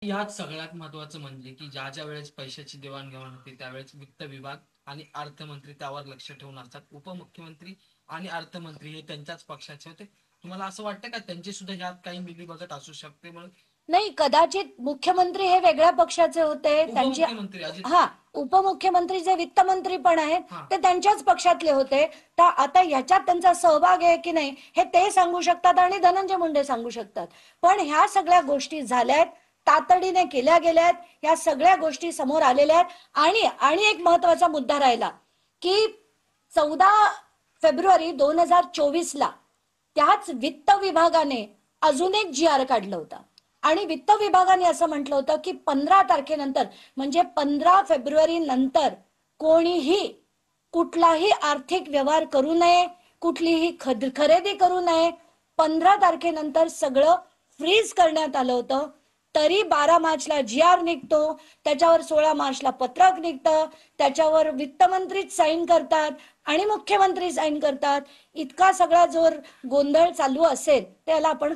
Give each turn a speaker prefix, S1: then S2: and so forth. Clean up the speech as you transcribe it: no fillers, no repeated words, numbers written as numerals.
S1: यात सगळ्यात महत्वाचं म्हणजे की ज्या ज्या वेळेस पैशाची देवाणघेवाण होते त्यावेळेस वित्त विभाग आणि अर्थमंत्री त्यावर लक्ष ठेवून असतात. उपमुख्यमंत्री आणि अर्थमंत्री हे त्यांच्याच पक्षाचे होते. तुम्हाला असं वाटतं का त्यांची सुद्धा यात काही मिलीभगत असू शकते म्हणून?
S2: नाही, कदाचित मुख्यमंत्री हे वेगळ्या पक्षाचे होते, त्यांची
S1: उपमुख्यमंत्री
S2: हा उपमुख्यमंत्री जे वित्तमंत्री पण आहेत ते त्यांच्याच पक्षातले होते. तर आता याच्यात त्यांचा सहभाग आहे की नाही हे ते सांगू शकतात आणि धनंजय मुंडे सांगू शकतात. पण ह्या सगळ्या गोष्टी झाल्यात, तातडीने केल्या गेल्यात, या सगळ्या गोष्टी समोर आलेल्या आहेत. आणि एक महत्वाचा मुद्दा राहिला की 14 फेब्रुवारी 2024ला त्याच वित्त विभागाने अजून एक GR काढलं होतं आणि वित्त विभागाने असं म्हटलं होतं की 15 तारखेनंतर म्हणजे 15 फेब्रुवारी नंतर कोणीही कुठलाही आर्थिक व्यवहार करू नये, कुठलीही खरेदी करू नये. 15 तारखेनंतर सगळं फ्रीज करण्यात आलं होतं. तरी 12 मार्चला GR निघतो, त्याच्यावर 16 मार्चला पत्रक निघतं, त्याच्यावर वित्तमंत्रीच साईन करतात आणि मुख्यमंत्री साईन करतात. इतका सगळा जोर गोंधळ चालू असेल त्याला आपण